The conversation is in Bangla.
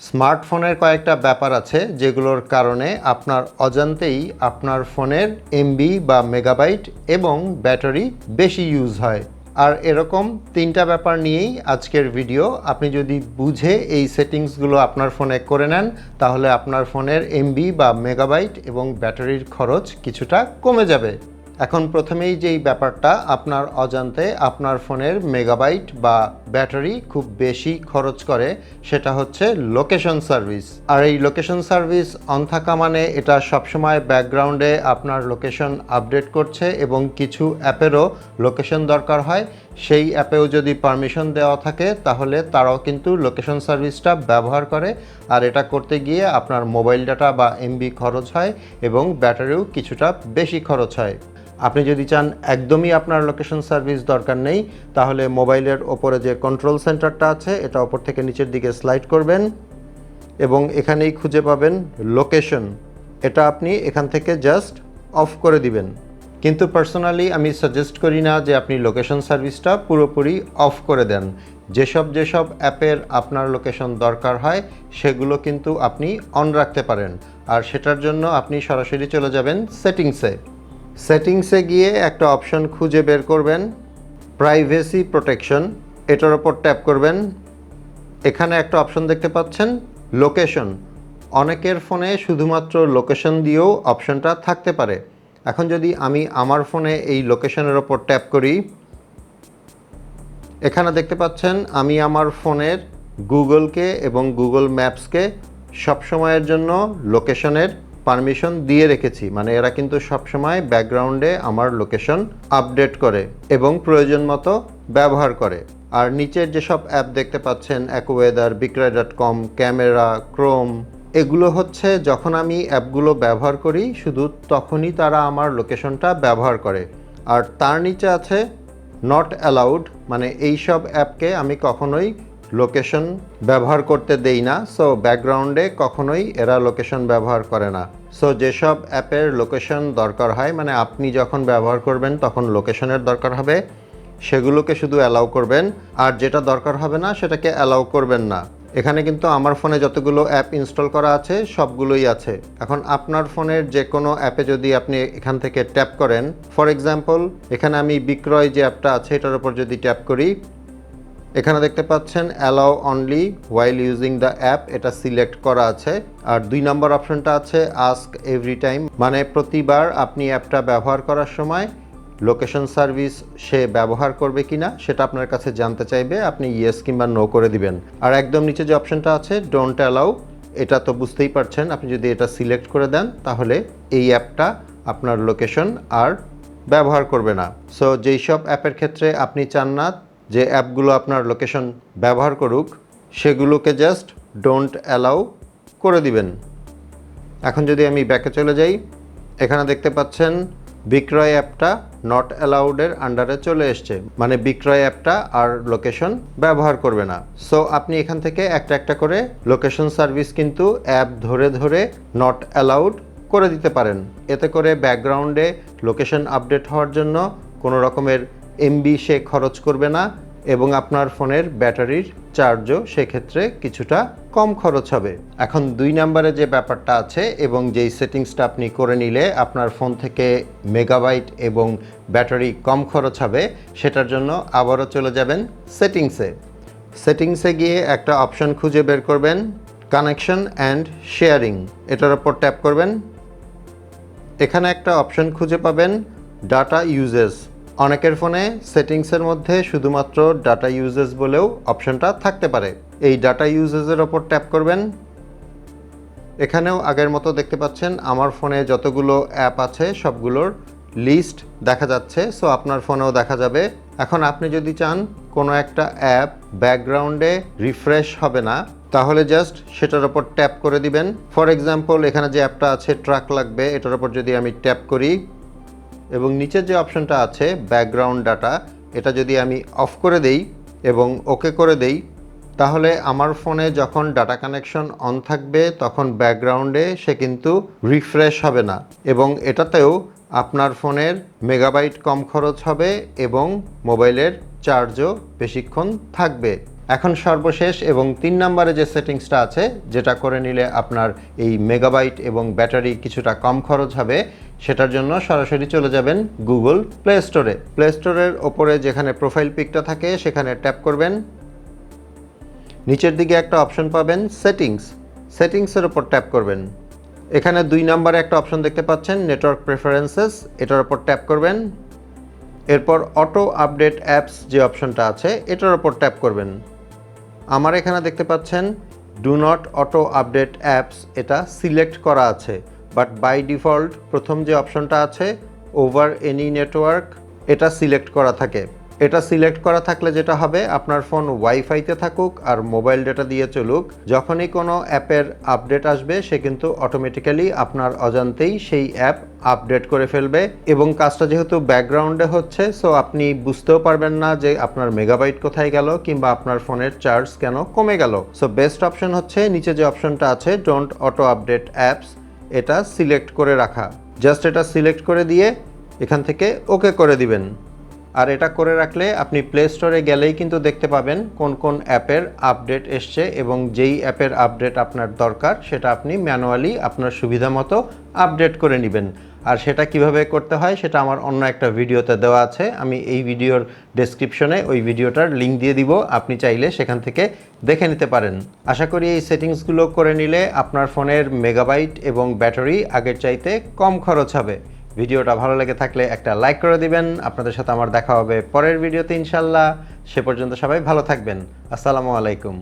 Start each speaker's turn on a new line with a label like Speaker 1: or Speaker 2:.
Speaker 1: স্মার্টফোনের কয়েকটা ব্যাপার আছে যেগুলোর কারণে আপনার অজান্তেই আপনার ফোনের এমবি বা মেগাবাইট এবং ব্যাটারি বেশি ইউজ হয়। আর এরকম তিনটা ব্যাপার নিয়েই আজকের ভিডিও। আপনি যদি বুঝে এই সেটিংসগুলো আপনার ফোনে করে নেন তাহলে আপনার ফোনের এমবি বা মেগাবাইট এবং ব্যাটারির খরচ কিছুটা কমে যাবে। এখন প্রথমেই যেই ব্যাপারটা, আপনার অজান্তে আপনার ফোনের মেগাবাইট বা ব্যাটারি খুব বেশি খরচ করে, সেটা হচ্ছে লোকেশন সার্ভিস। আর এই লোকেশন সার্ভিস অন থাকা মানে এটা সবসময় ব্যাকগ্রাউন্ডে আপনার লোকেশন আপডেট করছে এবং কিছু অ্যাপেরও লোকেশন দরকার হয়। সেই অ্যাপেও যদি পারমিশন দেওয়া থাকে তাহলে তারাও কিন্তু লোকেশন সার্ভিসটা ব্যবহার করে। আর এটা করতে গিয়ে আপনার মোবাইল ডাটা বা এমবি খরচ হয় এবং ব্যাটারিও কিছুটা বেশি খরচ হয়। আপনি যদি চান একদমই আপনার লোকেশন সার্ভিস দরকার নেই, তাহলে মোবাইলের ওপরে যে কন্ট্রোল সেন্টারটা আছে এটা ওপর থেকে নিচের দিকে স্লাইড করবেন এবং এখানেই খুঁজে পাবেন লোকেশন। এটা আপনি এখান থেকে জাস্ট অফ করে দিবেন। কিন্তু পার্সোনালি আমি সাজেস্ট করি না যে আপনি লোকেশন সার্ভিসটা পুরোপুরি অফ করে দেন। যেসব অ্যাপের আপনার লোকেশন দরকার হয় সেগুলো কিন্তু আপনি অন রাখতে পারেন। আর সেটার জন্য আপনি সরাসরি চলে যাবেন সেটিংসে গিয়ে একটা অপশন খুঁজে বের করবেন, প্রাইভেসি প্রোটেকশন। এটার ওপর ট্যাপ করবেন। এখানে একটা অপশন দেখতে পাচ্ছেন লোকেশন। অনেকের ফোনে শুধুমাত্র লোকেশন দিয়েও অপশনটা থাকতে পারে। এখন যদি আমি আমার ফোনে এই লোকেশনের ওপর ট্যাপ করি, এখানে দেখতে পাচ্ছেন আমি আমার ফোনের গুগলকে এবং গুগল ম্যাপসকে সবসময়ের জন্য লোকেশনের পারমিশন দিয়ে রেখেছি। মানে এরা কিন্তু সবসময় ব্যাকগ্রাউন্ডে আমার লোকেশন আপডেট করে এবং প্রয়োজন মতো ব্যবহার করে। আর নিচের যেসব অ্যাপ দেখতে পাচ্ছেন, অ্যাকোওয়েদার, বিক্রয়.com, ক্যামেরা, ক্রোম, এগুলো হচ্ছে যখন আমি অ্যাপগুলো ব্যবহার করি শুধু তখনই তারা আমার লোকেশনটা ব্যবহার করে। আর তার নিচে আছে নট অ্যালাউড, মানে এই সব অ্যাপকে আমি কখনোই লোকেশন ব্যবহার করতে দেই না। সো ব্যাকগ্রাউন্ডে কখনোই এরা লোকেশন ব্যবহার করে না। সো যেসব অ্যাপের লোকেশন দরকার হয়, মানে আপনি যখন ব্যবহার করবেন তখন লোকেশনের দরকার হবে, সেগুলোকে শুধু অ্যালাউ করবেন। আর যেটা দরকার হবে না সেটাকে অ্যালাউ করবেন না। এখানে কিন্তু আমার ফোনে যতগুলো অ্যাপ ইনস্টল করা আছে সবগুলোই আছে। এখন আপনার ফোনের যে কোনো অ্যাপে যদি আপনি এখান থেকে ট্যাপ করেন, ফর এক্সাম্পল এখানে আমি বিক্রয় যে অ্যাপটা আছে এটার উপর যদি ট্যাপ করি, এখানে দেখতে পাচ্ছেন allow only while using the app, এটা সিলেক্ট করা আছে। আর 2 নম্বর অপশনটা আছে আস্ক এভরি টাইম, মানে প্রতিবার আপনি অ্যাপটা ব্যবহার করার সময় লোকেশন সার্ভিস সে ব্যবহার করবে কিনা সেটা আপনার কাছে জানতে চাইবে, আপনি ইয়েস কিংবা নো করে দিবেন। আর একদম নিচে যে অপশনটা আছে ডোন্ট অ্যালাউ, এটা তো বুঝতেই পারছেন, আপনি যদি এটা সিলেক্ট করে দেন তাহলে এই অ্যাপটা আপনার লোকেশন আর ব্যবহার করবে না। সো যেই সব অ্যাপের ক্ষেত্রে আপনি চান না যে অ্যাপগুলো আপনার লোকেশন ব্যবহার করুক, সেগুলোকে জাস্ট ডোন্ট অ্যালাউ করে দিবেন। এখন যদি আমি ব্যাকে চলে যাই, এখানে দেখতে পাচ্ছেন বিক্রয় অ্যাপটা নট অ্যালাউডের আন্ডারে চলে এসছে, মানে বিক্রয় অ্যাপটা আর লোকেশন ব্যবহার করবে না। সো আপনি এখান থেকে একটা একটা করে লোকেশন সার্ভিস কিন্তু অ্যাপ ধরে ধরে নট অ্যালাউড করে দিতে পারেন। এতে করে ব্যাকগ্রাউন্ডে লোকেশন আপডেট হওয়ার জন্য কোনো রকমের এমবি সে খরচ করবে না এবং আপনার ফোনের ব্যাটারির চার্জও সেক্ষেত্রে কিছুটা কম খরচ হবে। এখন 2 নম্বরে যে ব্যাপারটা আছে এবং যেই সেটিংসটা আপনি করে নিলে আপনার ফোন থেকে মেগাবাইট এবং ব্যাটারি কম খরচ হবে, সেটার জন্য আবারও চলে যাবেন সেটিংসে গিয়ে একটা অপশন খুঁজে বের করবেন, কানেকশন অ্যান্ড শেয়ারিং। এটার উপর ট্যাপ করবেন। এখানে একটা অপশন খুঁজে পাবেন ডাটা ইউজেস। অনেকের ফোনে সেটিংসের মধ্যে শুধুমাত্র ডাটা ইউজেস বলেও অপশনটা থাকতে পারে। এই ডাটা ইউজেসের ওপর ট্যাপ করবেন। এখানেও আগের মতো দেখতে পাচ্ছেন আমার ফোনে যতগুলো অ্যাপ আছে সবগুলোর লিস্ট দেখা যাচ্ছে। সো আপনার ফোনেও দেখা যাবে। এখন আপনি যদি চান কোনো একটা অ্যাপ ব্যাকগ্রাউন্ডে রিফ্রেশ হবে না, তাহলে জাস্ট সেটার ওপর ট্যাপ করে দিবেন। ফর এক্সাম্পল এখানে যে অ্যাপটা আছে ট্রাক লাগবে, এটার ওপর যদি আমি ট্যাপ করি এবং নিচের যে অপশনটা আছে ব্যাকগ্রাউন্ড ডাটা, এটা যদি আমি অফ করে দেই এবং ওকে করে দেই, তাহলে আমার ফোনে যখন ডাটা কানেকশন অন থাকবে তখন ব্যাকগ্রাউন্ডে সে কিন্তু রিফ্রেশ হবে না এবং এটাতেও আপনার ফোনের মেগাবাইট কম খরচ হবে এবং মোবাইলের চার্জও বেশিক্ষণ থাকবে। এখন সর্বশেষ এবং 3 নম্বরে যে সেটিংসটা আছে, যেটা করে নিলে আপনার এই মেগাবাইট এবং ব্যাটারি কিছুটা কম খরচ হবে, সেটার জন্য সরাসরি চলে যাবেন গুগল প্লে স্টোরে। প্লে স্টোরের ওপরে যেখানে প্রোফাইল পিকটা থাকে সেখানে ট্যাপ করবেন। নিচের দিকে একটা অপশন পাবেন সেটিংসের ওপর ট্যাপ করবেন। এখানে 2 নম্বরে একটা অপশন দেখতে পাচ্ছেন নেটওয়ার্ক প্রেফারেন্সেস, এটার ওপর ট্যাপ করবেন। এরপর অটো আপডেট অ্যাপস যে অপশনটা আছে এটার ওপর ট্যাপ করবেন। আমার এখানে দেখতে পাচ্ছেন do not auto update apps, এটা সিলেক্ট করা আছে, বাট বাই ডিফল্ট প্রথম যে অপশনটা আছে ওভার এনি নেটওয়ার্ক, এটা সিলেক্ট করা থাকে। এটা সিলেক্ট করা থাকলে যেটা হবে, আপনার ফোন ওয়াইফাইতে থাকুক আর মোবাইল ডেটা দিয়ে চলুক, যখনই কোনো অ্যাপের আপডেট আসবে সে কিন্তু অটোমেটিক্যালি আপনার অজান্তেই সেই অ্যাপ আপডেট করে ফেলবে, এবং কাজটা যেহেতু ব্যাকগ্রাউন্ডে হচ্ছে, সো আপনি বুঝতেও পারবেন না যে আপনার মেগাবাইট কোথায় গেল কিংবা আপনার ফোনের চার্জ কেন কমে গেল। সো বেস্ট অপশন হচ্ছে নিচে যে অপশনটা আছে ডোন্ট অটো আপডেট অ্যাপস, এটা সিলেক্ট করে রাখা। জাস্ট এটা সিলেক্ট করে দিয়ে এখান থেকে ওকে করে দিবেন। আর এটা করে রাখলে আপনি প্লে স্টোরে গেলেই কিন্তু দেখতে পাবেন কোন কোন অ্যাপের আপডেট এসছে, এবং যেই অ্যাপের আপডেট আপনার দরকার সেটা আপনি ম্যানুয়ালি আপনার সুবিধা মতো আপডেট করে নেবেন। আর সেটা কিভাবে করতে হয় সেটা আমার অন্য একটা ভিডিওতে দেওয়া আছে, আমি এই ভিডিওর ডেসক্রিপশনে ওই ভিডিওটার লিঙ্ক দিয়ে দিব, আপনি চাইলে সেখান থেকে দেখে নিতে পারেন। আশা করি এই সেটিংসগুলো করে নিলে আপনার ফোনের মেগাবাইট এবং ব্যাটারি আগের চাইতে কম খরচ হবে। ভিডিওটা ভালো লেগে থাকলে একটা লাইক করে দিবেন। আপনাদের সাথে আমার দেখা হবে পরের ভিডিওতে ইনশাল্লাহ। সে পর্যন্ত সবাই ভালো থাকবেন। আসসালামু আলাইকুম।